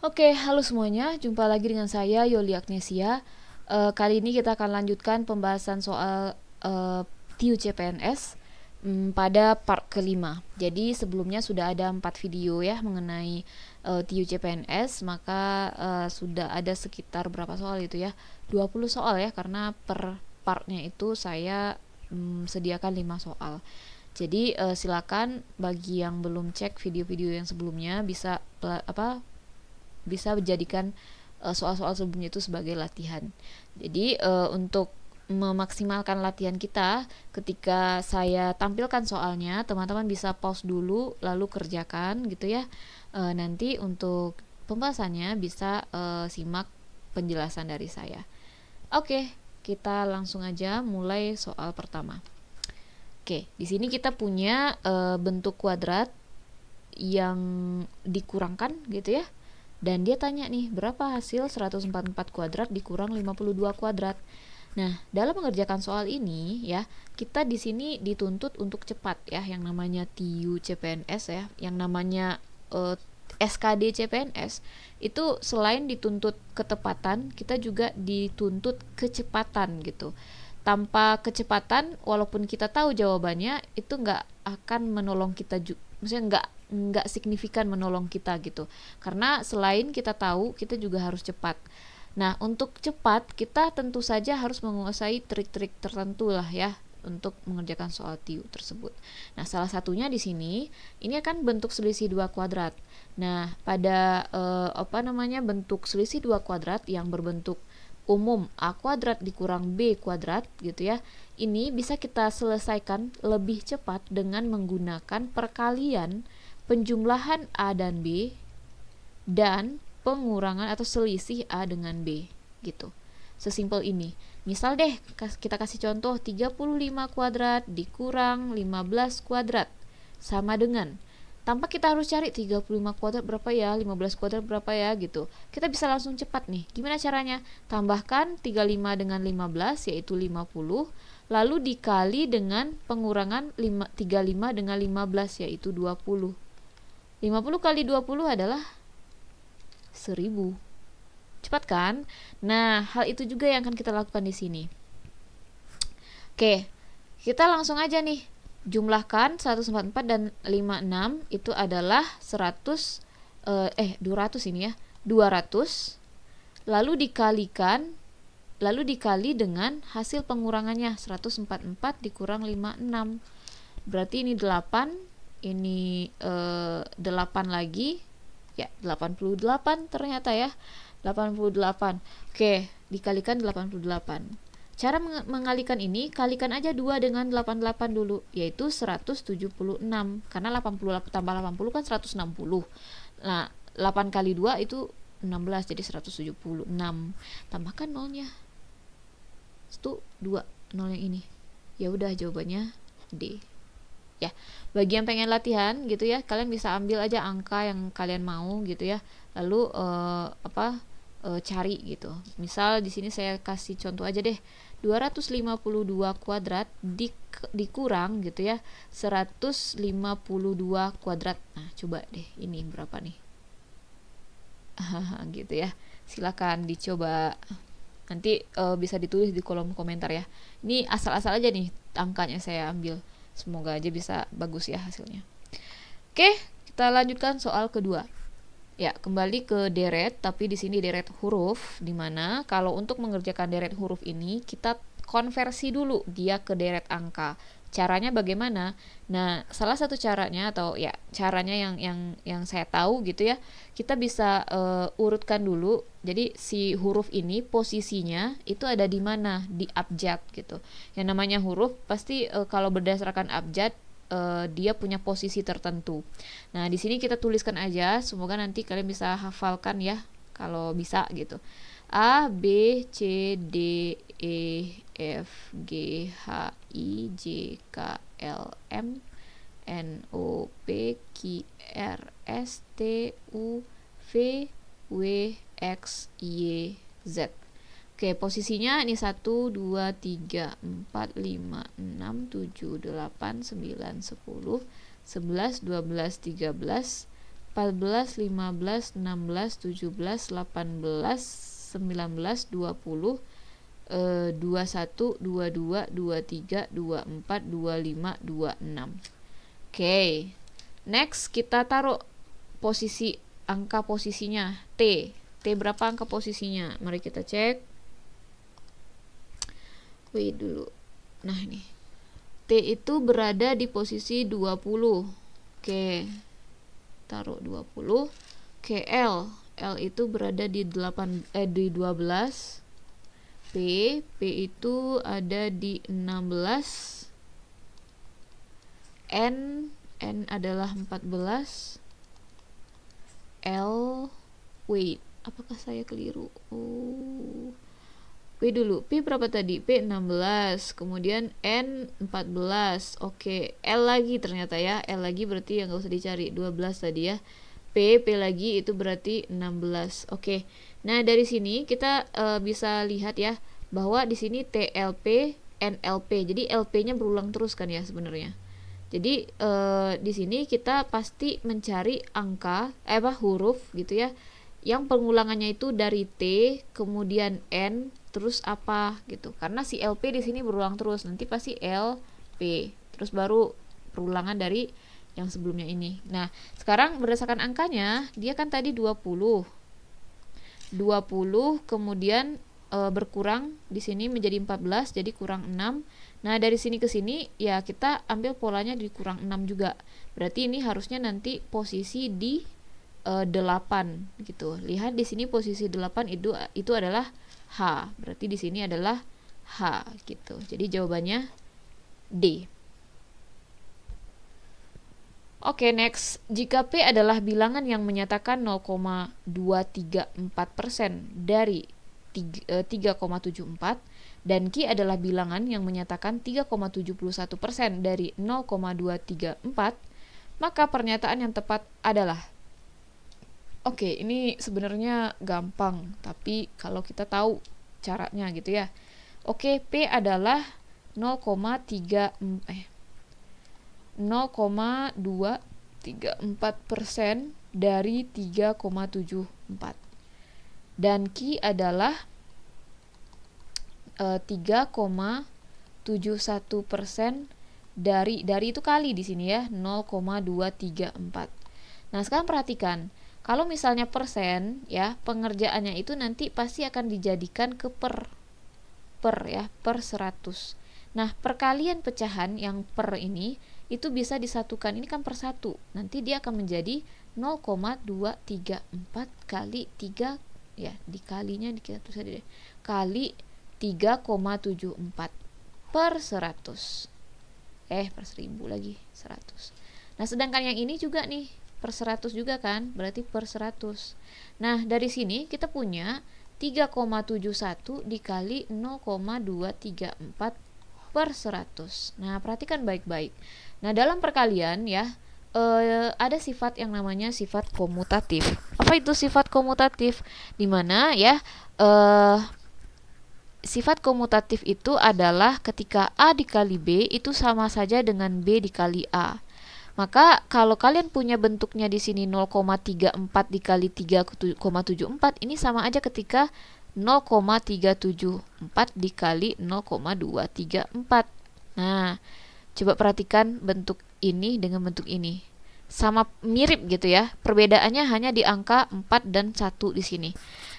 Oke, halo semuanya. Jumpa lagi dengan saya Yoli Agnesia. Kali ini kita akan lanjutkan pembahasan soal TIU CPNS pada part kelima. Jadi sebelumnya sudah ada 4 video ya mengenai TIU CPNS, maka sudah ada sekitar berapa soal itu ya? 20 soal ya, karena per partnya itu saya sediakan 5 soal. Jadi silakan bagi yang belum cek video-video yang sebelumnya bisa bisa menjadikan soal-soal sebelumnya itu sebagai latihan. Jadi untuk memaksimalkan latihan kita, ketika saya tampilkan soalnya, teman-teman bisa pause dulu lalu kerjakan gitu ya. Nanti untuk pembahasannya bisa simak penjelasan dari saya. Oke, kita langsung aja mulai soal pertama. Oke, di sini kita punya bentuk kuadrat yang dikurangkan gitu ya. Dan dia tanya nih, berapa hasil 144 kuadrat dikurang 52 kuadrat? Nah, dalam mengerjakan soal ini ya, kita di sini dituntut untuk cepat ya, yang namanya TIU CPNS ya, yang namanya SKD CPNS itu selain dituntut ketepatan, kita juga dituntut kecepatan gitu. Tanpa kecepatan, walaupun kita tahu jawabannya, itu nggak akan menolong kita, maksudnya nggak signifikan menolong kita gitu. Karena selain kita tahu, kita juga harus cepat. Nah, untuk cepat kita tentu saja harus menguasai trik-trik tertentu lah ya untuk mengerjakan soal TIU tersebut. Nah, salah satunya di sini ini akan bentuk selisih dua kuadrat. Nah, pada bentuk selisih dua kuadrat yang berbentuk umum A kuadrat dikurang B kuadrat gitu ya. Ini bisa kita selesaikan lebih cepat dengan menggunakan perkalian penjumlahan A dan B dan pengurangan atau selisih A dengan B gitu. Sesimpel ini. Misal deh kita kasih contoh 35 kuadrat dikurang 15 kuadrat sama dengan, tanpa kita harus cari 35 kuadrat berapa ya, 15 kuadrat berapa ya gitu. Kita bisa langsung cepat nih. Gimana caranya? Tambahkan 35 dengan 15 yaitu 50, lalu dikali dengan pengurangan 35 dengan 15 yaitu 20. 50 kali 20 adalah 1000. Cepat kan? Nah, hal itu juga yang akan kita lakukan di sini. Oke, kita langsung aja nih. Jumlahkan 144 dan 56 itu adalah 200 ini ya. 200 lalu dikali dengan hasil pengurangannya 144 dikurang 56. Berarti ini 8, ini 8 lagi ya, 88 ternyata ya. 88. Oke, dikalikan 88. Cara mengalikan ini, kalikan aja 2 dengan 88 dulu, yaitu 176. Karena 88 tambah 80 kan 160. Nah, 8 kali 2 itu 16, jadi 176. Tambahkan nolnya. Itu 2, nol yang ini. Ya udah, jawabannya D. Ya, bagi yang pengen latihan gitu ya, kalian bisa ambil aja angka yang kalian mau gitu ya. Lalu cari gitu. Misal di sini saya kasih contoh aja deh. 252 kuadrat dikurang gitu ya 152 kuadrat. Nah, coba deh ini berapa nih. Gitu ya. Silakan dicoba. Nanti bisa ditulis di kolom komentar ya. Ini asal-asal aja nih angkanya saya ambil. Semoga aja bisa bagus ya hasilnya. Oke, kita lanjutkan soal kedua. Ya, kembali ke deret, tapi di sini deret huruf, dimana kalau untuk mengerjakan deret huruf ini kita konversi dulu dia ke deret angka. Caranya bagaimana? Nah, salah satu caranya atau ya caranya yang saya tahu gitu ya, kita bisa urutkan dulu. Jadi si huruf ini posisinya itu ada di mana? Di abjad gitu. Yang namanya huruf pasti kalau berdasarkan abjad dia punya posisi tertentu. Nah, di sini kita tuliskan aja, semoga nanti kalian bisa hafalkan ya, kalau bisa gitu. A, B, C, D, E, F, G, H, I, J, K, L, M, N, O, P, Q, R, S, T, U, V, W, X, Y, Z. Oke, posisinya ini 1, 2, 3, 4, 5, 6, 7, 8, 9, 10, 11, 12, 13, 14, 15, 16, 17, 18, 19, 20, 21, 22, 23, 24, 25, 26. Oke. Next kita taruh angka posisinya T. T berapa angka posisinya? Mari kita cek. Wait dulu. Nah, ini. T itu berada di posisi 20. Oke. Taruh 20. Oke, L itu berada di 12. P itu ada di 16. N adalah 14. L, wait, apakah saya keliru? P dulu, P berapa tadi? P 16, kemudian N 14. Oke, L lagi ternyata ya. L lagi berarti yang gak usah dicari, 12 tadi ya. P lagi itu berarti 16. Oke. Nah, dari sini kita bisa lihat ya bahwa di sini TLP, NLP. Jadi LP-nya berulang terus kan ya sebenarnya. Jadi di sini kita pasti mencari angka huruf gitu ya yang pengulangannya itu dari T kemudian N terus apa gitu. Karena si LP di sini berulang terus, nanti pasti LP. Terus baru perulangan dari yang sebelumnya ini. Nah, sekarang berdasarkan angkanya, dia kan tadi 20. 20 kemudian berkurang di sini menjadi 14, jadi kurang 6. Nah, dari sini ke sini ya kita ambil polanya di kurang 6 juga. Berarti ini harusnya nanti posisi di 8 gitu. Lihat di sini posisi 8 itu adalah H. Berarti di sini adalah H gitu. Jadi jawabannya D. Oke, next. Jika P adalah bilangan yang menyatakan 0,234% dari 3,74 dan Q adalah bilangan yang menyatakan 3,71% dari 0,234, maka pernyataan yang tepat adalah. Oke, ini sebenarnya gampang, tapi kalau kita tahu caranya gitu ya. Oke, P adalah 0,234% dari 3,74 dan Q adalah 3,71% dari itu kali di sini ya 0,234. Nah, sekarang perhatikan, kalau misalnya persen ya, pengerjaannya itu nanti pasti akan dijadikan ke per 100. Nah, perkalian pecahan yang per ini itu bisa disatukan, ini kan per 1. Nanti dia akan menjadi 0,234 kali 3 ya, dikalinya kali 3,74 per 100. Per 1000 lagi, 100. Nah, sedangkan yang ini juga nih per 100 juga kan, berarti per 100. Nah, dari sini kita punya 3,71 dikali 0,234 per 100. Nah, perhatikan baik-baik. Nah, dalam perkalian ya, ada sifat yang namanya sifat komutatif. Apa itu sifat komutatif? Dimana ya, sifat komutatif itu adalah ketika A dikali B itu sama saja dengan B dikali A. Maka kalau kalian punya bentuknya di sini 0,34 dikali 3,74, ini sama aja ketika 0,374 dikali 0,234. Nah, coba perhatikan bentuk ini dengan bentuk ini. Sama mirip gitu ya. Perbedaannya hanya di angka 4 dan 1 di sini.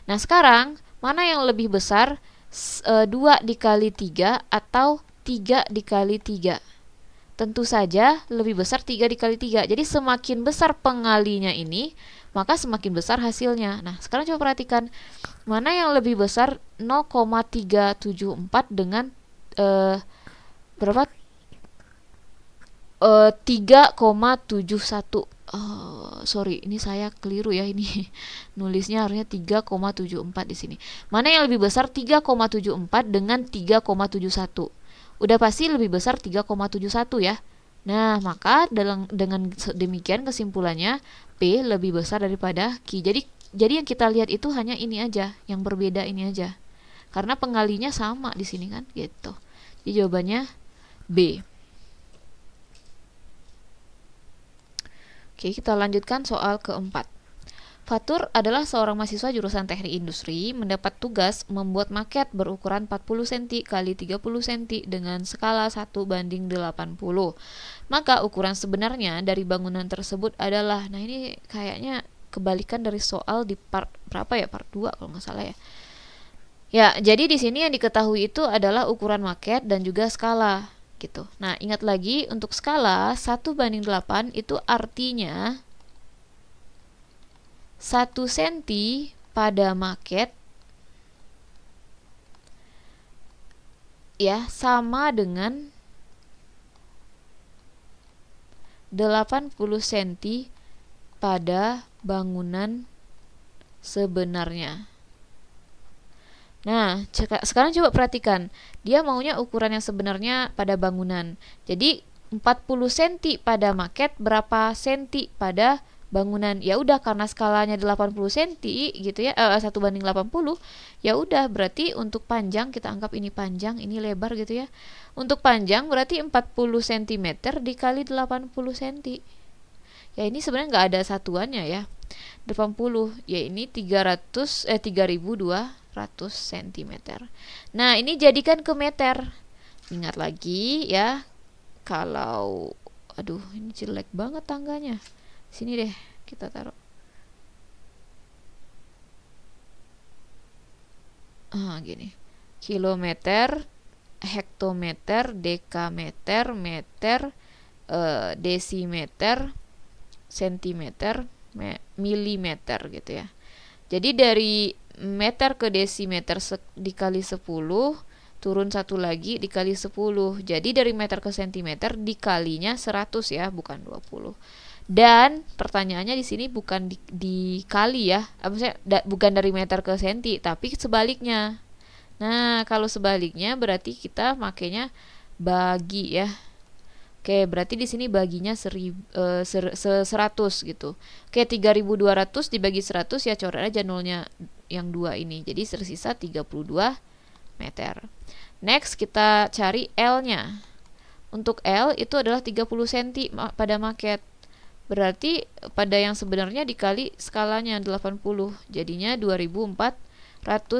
Nah, sekarang mana yang lebih besar? 2 dikali 3 atau 3 dikali 3? Tentu saja lebih besar 3 dikali 3. Jadi semakin besar pengalinya ini, maka semakin besar hasilnya. Nah, sekarang coba perhatikan, mana yang lebih besar 0,374 dengan berapa? 3,71. Sorry, ini saya keliru ya, ini nulisnya harusnya 3,74 di sini. Mana yang lebih besar 3,74 dengan 3,71? Udah pasti lebih besar 3,71 ya. Nah, maka dengan demikian kesimpulannya P lebih besar daripada Q. Jadi yang kita lihat itu hanya ini aja, yang berbeda ini aja. Karena pengalinya sama di sini kan, gitu. Jadi jawabannya B. Oke, kita lanjutkan soal keempat. Fatur adalah seorang mahasiswa jurusan Teknik Industri mendapat tugas membuat maket berukuran 40 cm kali 30 cm dengan skala 1:80. Maka ukuran sebenarnya dari bangunan tersebut adalah, nah ini kayaknya kebalikan dari soal di part berapa ya, part 2 kalau nggak salah ya. Ya, jadi di sini yang diketahui itu adalah ukuran maket dan juga skala gitu. Nah, ingat lagi untuk skala 1:8 itu artinya 1 cm pada maket ya sama dengan 80 cm pada bangunan sebenarnya. Nah, sekarang coba perhatikan. Dia maunya ukuran yang sebenarnya pada bangunan. Jadi 40 cm pada maket, berapa senti pada bangunan? Ya udah, karena skalanya 80 cm gitu ya, 1:80. Ya udah, berarti untuk panjang kita anggap ini panjang, ini lebar gitu ya. Untuk panjang berarti 40 cm dikali 80 cm. Ya ini sebenarnya nggak ada satuannya ya. 80 ya ini 3200 cm. Nah, ini jadikan ke meter. Ingat lagi ya, kalau aduh ini jelek banget tangganya. Sini deh kita taruh. Gini. Kilometer, hektometer, dekameter, meter, desimeter, sentimeter, milimeter gitu ya. Jadi dari meter ke desimeter dikali 10, turun satu lagi dikali 10. Jadi dari meter ke sentimeter dikalinya 100 ya, bukan 20. Dan pertanyaannya di sini bukan dikali ya, maksudnya bukan dari meter ke senti, tapi sebaliknya. Nah, kalau sebaliknya berarti kita makainya bagi ya. Oke, berarti di sini baginya 100 gitu. Oke, 3200 dibagi 100 ya, coret aja nolnya yang 2 ini. Jadi tersisa 32 meter. Next kita cari L-nya. Untuk L itu adalah 30 cm pada maket. Berarti pada yang sebenarnya dikali skalanya 80. Jadinya 2400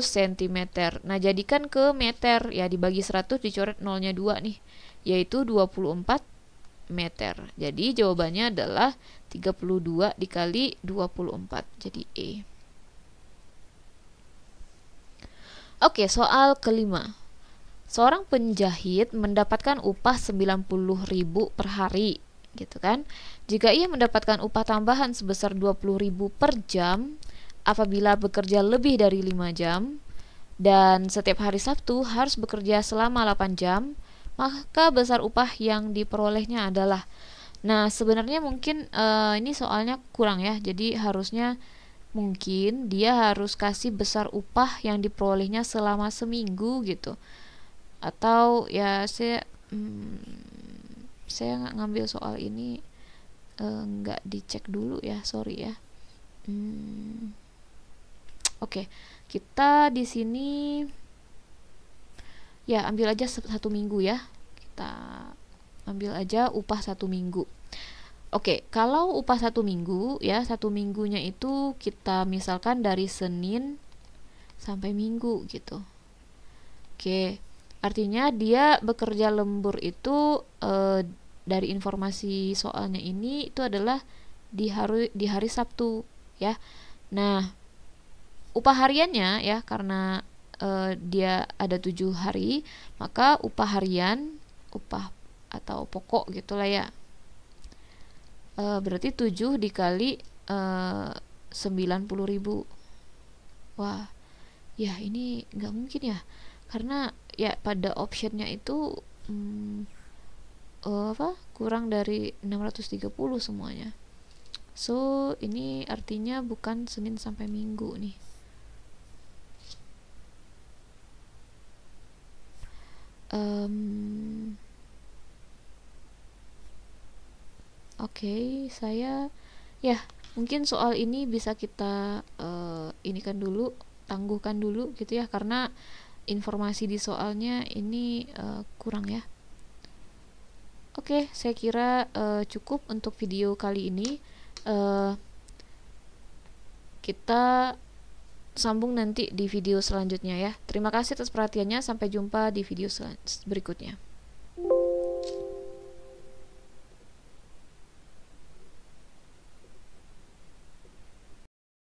cm. Nah, jadikan ke meter. Ya, dibagi 100 dicoret nolnya 2 nih. Yaitu 24 meter. Jadi jawabannya adalah 32 dikali 24. Jadi E. Oke, soal kelima. Seorang penjahit mendapatkan upah 90.000 per hari, gitu kan? Jika ia mendapatkan upah tambahan sebesar 20.000 per jam apabila bekerja lebih dari 5 jam dan setiap hari Sabtu harus bekerja selama 8 jam, maka besar upah yang diperolehnya adalah. Nah, sebenarnya mungkin ini soalnya kurang ya. Jadi harusnya mungkin dia harus kasih besar upah yang diperolehnya selama seminggu gitu. Atau ya saya nggak ngambil soal ini, nggak dicek dulu ya, sorry ya. Oke, kita di sini ya ambil aja 1 minggu ya, kita ambil aja upah 1 minggu. Oke, kalau upah 1 minggu ya, 1 minggunya itu kita misalkan dari Senin sampai Minggu gitu. Oke, artinya dia bekerja lembur itu dari informasi soalnya ini itu adalah di hari Sabtu ya. Nah, upah hariannya ya, karena dia ada 7 hari, maka upah harian, upah atau pokok gitulah ya, berarti 7 dikali 90.000. Wah, ya ini nggak mungkin ya, karena ya pada optionnya itu kurang dari 630 semuanya. So ini artinya bukan Senin sampai Minggu nih. Oke, saya ya mungkin soal ini bisa kita inikan dulu, tangguhkan dulu gitu ya, karena informasi di soalnya ini kurang ya. Oke, saya kira cukup untuk video kali ini. uh, kita sambung nanti di video selanjutnya ya. Terima kasih atas perhatiannya, sampai jumpa di video berikutnya.